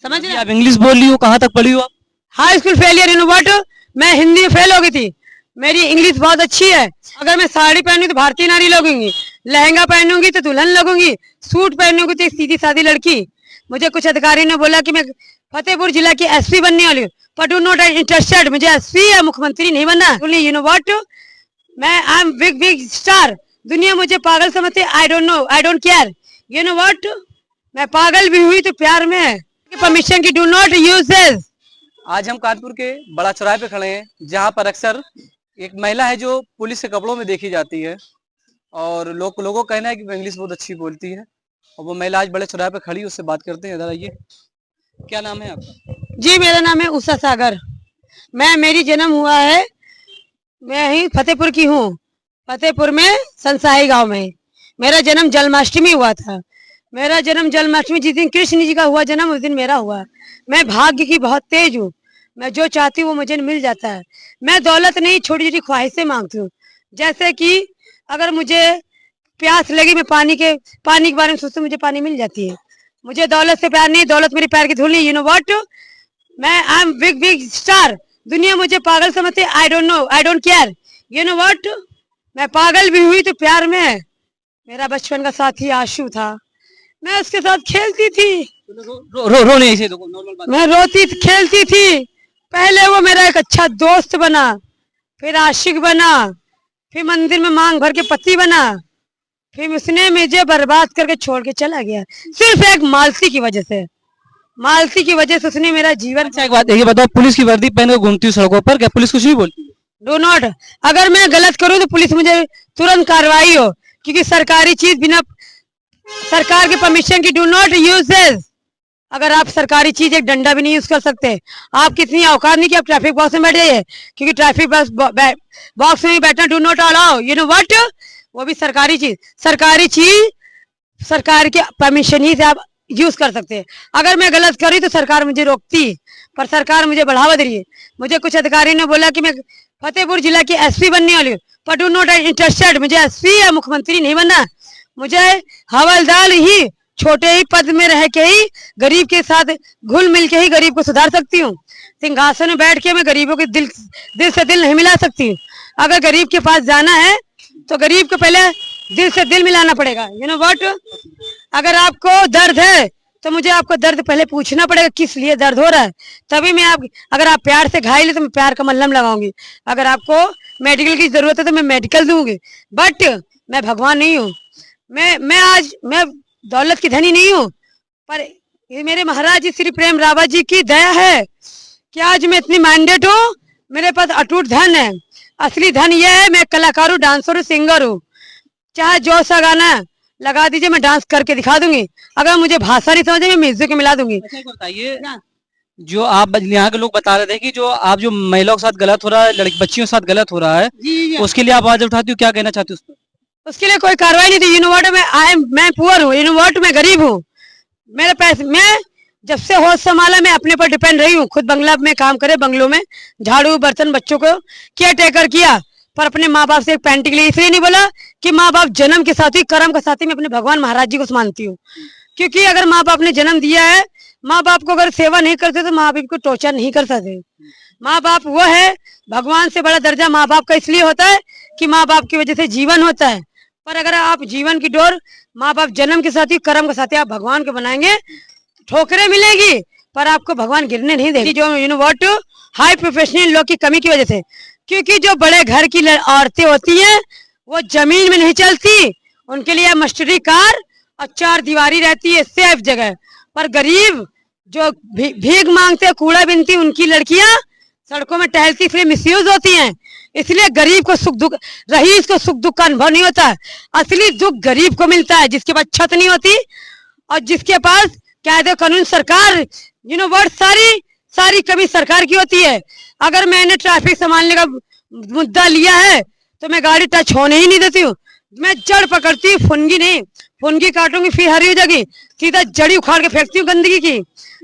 समझ रहे? आप इंग्लिश बोल रही हो, कहाँ तक पढ़ी हो आप? High school failure in what, मैं हिंदी में फेल हो गई थी। मेरी इंग्लिश बहुत अच्छी है। अगर मैं साड़ी पहनूंगी तो भारतीय नारी लगूंगी, लहंगा पहनूंगी तो दुल्हन लगूंगी, सूट पहनूंगी तो एक सीधी सादी लड़की। मुझे कुछ अधिकारी ने बोला कि मैं फतेहपुर जिला की एसपी बनने वाली हूँ, पर डू नॉट इंटरेस्टेड। मुझे एसपी या मुख्यमंत्री नहीं बनना। यू नो व्हाट, मैं I am big big star. दुनिया मुझे पागल समझती है। I don't know, I don't care. You know what, मैं पागल भी हुई तो प्यार में है। परमिशन की डू नॉट यूज दिस। आज हम कानपुर के बड़ा चौराहे पे खड़े हैं, जहाँ पर अक्सर एक महिला है जो पुलिस के कपड़ों में देखी जाती है और लोगों का कहना है कि वो इंग्लिश बहुत अच्छी बोलती है और वो महिला आज बड़े चौराहे पे खड़ी है। उससे बात करते हैं। इधर आइए, क्या नाम है आपका? जी मेरा नाम है उषा सागर। मेरी जन्म हुआ है, मैं ही फतेहपुर की हूँ। फतेहपुर में संसाही गांव में मेरा जन्म जन्माष्टमी हुआ था। मेरा जन्म जन्माष्टमी, जिस दिन कृष्ण जी का हुआ जन्म उस दिन मेरा हुआ। मैं भाग्य की बहुत तेज हूँ। मैं जो चाहती हूँ वो मुझे मिल जाता है। मैं दौलत नहीं, छोटी छोटी ख्वाहिशें मांगती हूँ। जैसे कि अगर मुझे प्यास लगी, मैं पानी के बारे में सोचती हूँ, मुझे पानी मिल जाती है। मुझे दौलत से प्यार नहीं, दौलत मेरी पैर की धूल नहीं। यू नो व्हाट, मैं I am big big star. दुनिया मुझे पागल समझती है। I don't know, I don't care. You know what, मैं पागल भी हुई तो प्यार में है। मेरा बचपन का साथी आशु था, मैं उसके साथ खेलती थी। रो नहीं, ऐसे नॉर्मल बात। मैं रोती थी, खेलती थी। पहले वो मेरा एक अच्छा दोस्त बना, फिर आशिक बना, फिर मंदिर में मांग भर के पति बना, फिर उसने मुझे बर्बाद करके छोड़ के चला गया। सिर्फ एक मालती की वजह से। मालती की वजह से उसने मेरा जीवन। अच्छा, एक बात ये बताओ, पुलिस की वर्दी पहन कर घूमती हूँ सड़कों पर, क्या पुलिस कुछ नहीं बोलती? डो नॉट, अगर मैं गलत करूं तो पुलिस मुझे तुरंत कार्रवाई हो, क्योंकि सरकारी चीज बिना सरकार की परमिशन की डू नॉट यूज दिस। अगर आप सरकारी चीज एक डंडा भी नहीं यूज कर सकते। आप कितनी औकात नहीं कि आप ट्रैफिक बॉक्स में बैठ जाइए, क्योंकि ट्रैफिक बॉक्स में बैठना do not allow. You know what, वो भी सरकारी चीज सरकार के परमिशन ही से आप यूज कर सकते हैं। अगर मैं गलत करी तो सरकार मुझे रोकती, पर सरकार मुझे बढ़ावा दे रही है। मुझे कुछ अधिकारी ने बोला कि मैं फतेहपुर जिला की एसपी बनने वाली हूँ, पर डू नॉट इंटरेस्टेड। मुझे एसपी या मुख्यमंत्री नहीं बनना। मुझे हवलदार ही, छोटे ही पद में रह के ही गरीब के साथ घुल मिल के ही गरीब को सुधार सकती हूँ। सिंहासन में बैठ के मैं गरीबों के दिल से दिल नहीं मिला सकती हूँ। अगर गरीब के पास जाना है तो गरीब को पहले दिल से दिल मिलाना पड़ेगा। यू नो व्हाट, अगर आपको दर्द है तो मुझे आपको दर्द पहले पूछना पड़ेगा, किस लिए दर्द हो रहा है। तभी मैं अगर आप प्यार से घायल है तो मैं प्यार का मल्हम लगाऊंगी। अगर आपको मेडिकल की जरूरत है तो मैं मेडिकल दूंगी। बट मैं भगवान नहीं हूँ। मैं दौलत की धनी नहीं हूँ, पर ये मेरे महाराज जी श्री प्रेम रावत जी की दया है कि आज मैं इतनी माइंडेड हूँ। मेरे पास अटूट धन है। असली धन ये है, मैं कलाकार हूँ, डांसर हूँ, सिंगर हूँ। चाहे जो सा गाना लगा दीजिए, मैं डांस करके दिखा दूंगी। अगर मुझे भाषा नहीं समझे, मैं म्यूजिक मिला दूंगी। अच्छा, एक बताइए, जो आप यहाँ के लोग बता रहे थे कि जो आप जो महिलाओं के साथ गलत हो रहा है, लड़की बच्चियों के साथ गलत हो रहा है, उसके लिए आप आवाज उठाती हो, क्या कहना चाहती हो उस पर? उसके लिए कोई कार्रवाई नहीं थी। यू नो व्हाट, मैं पुअर हूँ। यू नो व्हाट, मैं गरीब हूँ। मेरे पैसे, मैं जब से होश संभाला मैं अपने पर डिपेंड रही हूँ। खुद बंगला में काम करे, बंगलों में झाड़ू बर्तन, बच्चों को केयर टेकर किया, पर अपने माँ बाप से एक पेंटिंग के लिए इसलिए नहीं बोला कि माँ बाप जन्म के साथ ही, कर्म के साथ ही मैं अपने भगवान महाराज जी को मानती हूँ। क्योंकि अगर माँ बाप ने जन्म दिया है, माँ बाप को अगर सेवा नहीं करते तो माँ बाप को टॉर्चर नहीं कर सकते। माँ बाप वो है, भगवान से बड़ा दर्जा माँ बाप का इसलिए होता है कि माँ बाप की वजह से जीवन होता है। पर अगर आप जीवन की डोर माँ बाप जन्म के साथ ही, कर्म के साथ ही आप भगवान को बनाएंगे, ठोकरें मिलेगी पर आपको भगवान गिरने नहीं देगी। जो you know what, high professional लोग की कमी की वजह से, क्योंकि जो बड़े घर की औरतें होती हैं वो जमीन में नहीं चलती, उनके लिए मस्टरी कार और 4 दीवारी रहती है, सेफ जगह। पर गरीब जो भीख मांगते, कूड़ा बिनती, उनकी लड़कियां सड़कों में टहलती फिर मिसयूज होती हैं। इसलिए गरीब को सुख दुख, रईस को सुख दुख का अनुभव नहीं होता। असली दुख गरीब को मिलता है, जिसके पास छत नहीं होती और जिसके पास कायदे कानून सरकार, यू नो व्हाट, सारी कमी सरकार की होती है। अगर मैंने ट्रैफिक संभालने का मुद्दा लिया है तो मैं गाड़ी टच होने ही नहीं देती हूँ। मैं जड़ पकड़ती हूँ, फुनगी नहीं। फुनगी काटूंगी फिर हरी हो जाएगी, सीधा जड़ी उखाड़ के फेंकती हूँ गंदगी की।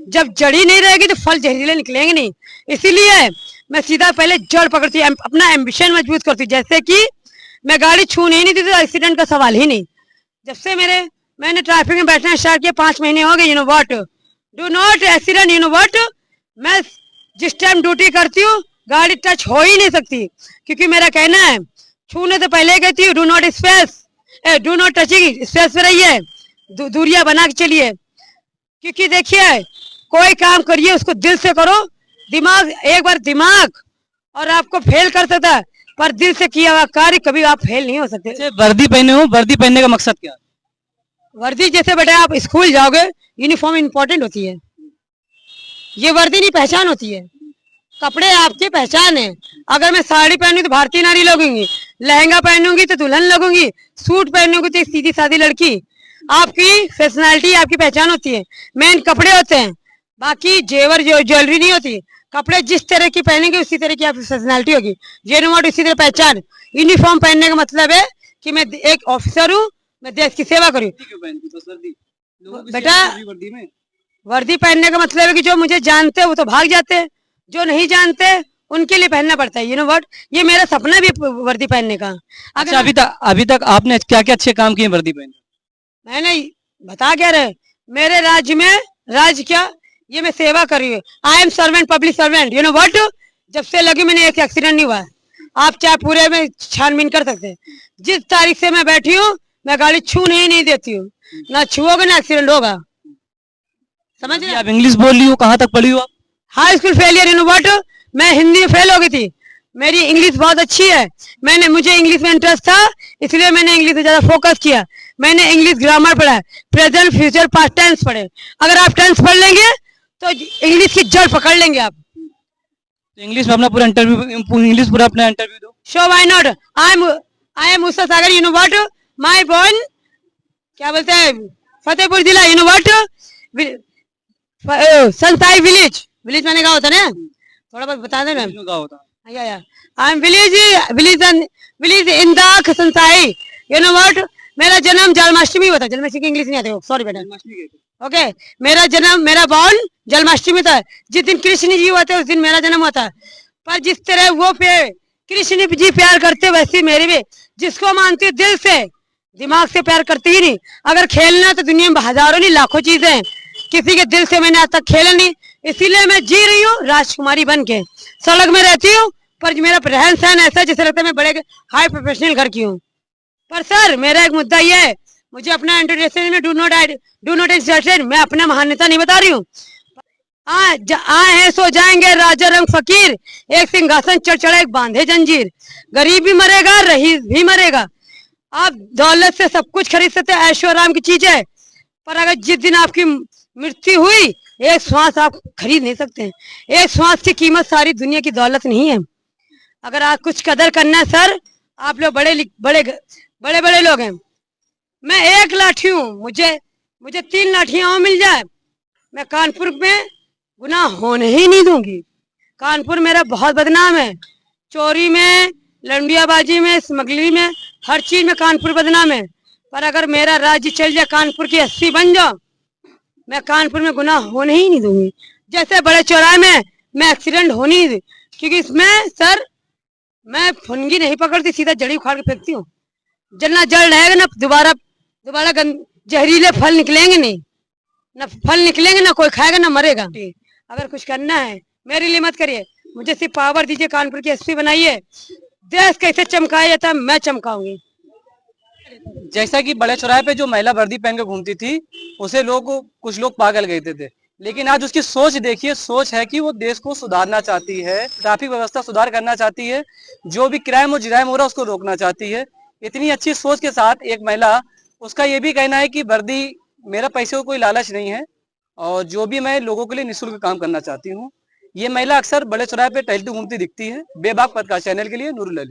जब जड़ी नहीं रहेगी तो फल जहरीले निकलेंगे नहीं। इसीलिए मैं सीधा पहले जड़ पकड़ती हूँ, अपना एम्बिशन मजबूत करती हूँ। जैसे कि मैं गाड़ी छूने ही नहीं देती तो एक्सीडेंट का सवाल ही नहीं। जब से मैंने ट्रैफिक में बैठना स्टार्ट किया, 5 महीने हो गए। You know what, do not accident, you know what, मैं जिस टाइम ड्यूटी करती हूँ गाड़ी टच हो ही नहीं सकती, क्योंकि मेरा कहना है छूने से पहले कहती हूँ do not space, do not touching, space पे रहिए, दूरियां बना के चलिए। क्योंकि देखिए कोई काम करिए उसको दिल से करो, दिमाग एक बार दिमाग और आपको फेल कर सकता है, पर दिल से किया हुआ कार्य कभी आप फेल नहीं हो सकते। जैसे वर्दी पहने हो, वर्दी पहनने का मकसद क्या है? वर्दी जैसे बेटा आप स्कूल जाओगे यूनिफॉर्म इंपॉर्टेंट होती है, ये वर्दी नहीं पहचान होती है, कपड़े आपकी पहचान है। अगर मैं साड़ी पहनूंगी तो भारतीय नारी लगूंगी, लहंगा पहनूंगी तो दुल्हन लगूंगी, सूट पहनूंगी तो एक सीधी सादी लड़की। आपकी पर्सनैलिटी आपकी पहचान होती है, मेन कपड़े होते हैं, बाकी जेवर ज्वेलरी नहीं होती। कपड़े जिस तरह की पहनेंगे उसी तरह की आपकी पर्सनैलिटी होगी, ये नोट इसी तरह पहचान। यूनिफॉर्म पहनने का मतलब है कि मैं एक ऑफिसर हूँ, मैं देश की सेवा करूँ। बेटा वर्दी पहनने का मतलब है कि जो मुझे जानते हैं वो तो भाग जाते हैं, जो नहीं जानते उनके लिए पहनना पड़ता है। यू नो व्हाट, ये मेरा सपना भी वर्दी पहनने का। अच्छा, अभी तक आपने क्या क्या अच्छे काम किए वर्दी पहन? मैंने बता क्या रहे, मेरे राज्य में राज्य क्या, ये मैं सेवा कर रही हूँ। I am servant, public servant, you know what. जब से लगी मैंने एक एक्सीडेंट नहीं हुआ है, आप चाहे पूरे में छानबीन कर सकते हैं। जिस तारीख से मैं बैठी हूँ मैं गाड़ी छूने ही नहीं देती हूँ, ना छुओगे ना एक्सीडेंट होगा, समझ रहे? आप इंग्लिश बोल रही हो, कहाँ तक पढ़ी हो आप? High school failure, you know what, मैं हिंदी में फेल हो गई थी। मेरी इंग्लिश बहुत अच्छी है, मुझे इंग्लिश में इंटरेस्ट था, इसलिए मैंने इंग्लिश में ज्यादा फोकस किया। मैंने इंग्लिश ग्रामर पढ़ा है, प्रेजेंट फ्यूचर पास्ट टेंस पढ़े। अगर आप टेंस पढ़ लेंगे तो इंग्लिश की जड़ पकड़ लेंगे आप। तो इंग्लिश में अपना पूरा इंग्लिश पूरा अपना इंटरव्यू दो। So why not, I am Musa Sagar, you know what, my born क्या बोलते हैं फतेहपुर जिला, you know what, Sansai village, village मैंने कहा होता ना, थोड़ा बहुत बता देना। I am village in the Sansai, you know what. मेरा जन्म जन्माष्टमी हुआ था, जन्माष्टमी की इंग्लिश नहीं आती, सॉरी बेटा। ओके, मेरा जन्म, मेरा बॉर्न जन्माष्टमी था, जिस दिन कृष्ण जी हुआ था उस दिन मेरा जन्म हुआ था। पर जिस तरह वो कृष्ण जी प्यार करते वैसे मेरे भी, जिसको मानती हूँ दिल से, दिमाग से प्यार करती ही नहीं। अगर खेलना तो दुनिया में हजारों नहीं लाखों चीजें हैं, किसी के दिल से मैंने आज तक खेला नहीं, इसीलिए मैं जी रही हूँ राजकुमारी बन के। सड़क में रहती हूँ पर मेरा रहन सहन ऐसा जैसे लगता है मैं बड़े हाई प्रोफेशनल घर की हूँ। पर सर मेरा एक मुद्दा ये है, मुझे अपना इंट्रोडक्शन में डू नॉट इंसल्टेड, मैं अपना महान्यता नहीं बता रही हूँ। आए हैं सो जाएंगे राजा रंग फकीर, एक सिंहासन चढ़ चढ़ा एक बांधे जंजीर। गरीब भी मरेगा रईस भी मरेगा, आप दौलत से सब कुछ खरीद सकते हैं, ऐशो आराम की चीज है, पर अगर जिस दिन आपकी मृत्यु हुई एक श्वास आप खरीद नहीं सकते हैं। एक श्वास की कीमत सारी दुनिया की दौलत नहीं है। अगर आप कुछ कदर करना है सर, आप लोग बड़े लोग हैं, मैं एक लाठी हूँ, मुझे 3 लाठियां मिल जाए मैं कानपुर में गुनाह होने ही नहीं दूंगी। कानपुर मेरा बहुत बदनाम है, चोरी में, लंडियाबाजी में, स्मगलिंग में, हर चीज में कानपुर बदनाम है। पर अगर मेरा राज्य चल जाए, कानपुर की 80 बन जाओ, मैं कानपुर में गुनाह होने ही नहीं दूंगी। जैसे बड़े चौराहे में मैं एक्सीडेंट होने ही, क्योंकि इसमें सर मैं फुनगी नहीं पकड़ती, सीधा जड़ी उखाड़ के फेंकती हूँ। जलना जल रहेगा ना, दोबारा जहरीले फल निकलेंगे नहीं, ना फल निकलेंगे ना कोई खाएगा ना मरेगा। अगर कुछ करना है मेरे लिए मत करिए, मुझे सिर्फ पावर दीजिए, कानपुर की एसपी बनाइए। देश कैसे चमकाया जाता है मैं चमकाऊंगी। जैसा कि बड़े चौराहे पे जो महिला वर्दी पहन के घूमती थी उसे कुछ लोग पागल कहते थे, लेकिन आज उसकी सोच देखिए, सोच है कि वो देश को सुधारना चाहती है, ट्रैफिक व्यवस्था सुधार करना चाहती है, जो भी क्राइम और जिराइम हो रहा है उसको रोकना चाहती है। इतनी अच्छी सोच के साथ एक महिला, उसका ये भी कहना है कि वर्दी मेरा पैसे को कोई लालच नहीं है और जो भी मैं लोगों के लिए निःशुल्क काम करना चाहती हूँ। ये महिला अक्सर बड़े चौराहे पे टहलती घूमती दिखती है। बेबाक पत्रकार चैनल के लिए नूरुल अली।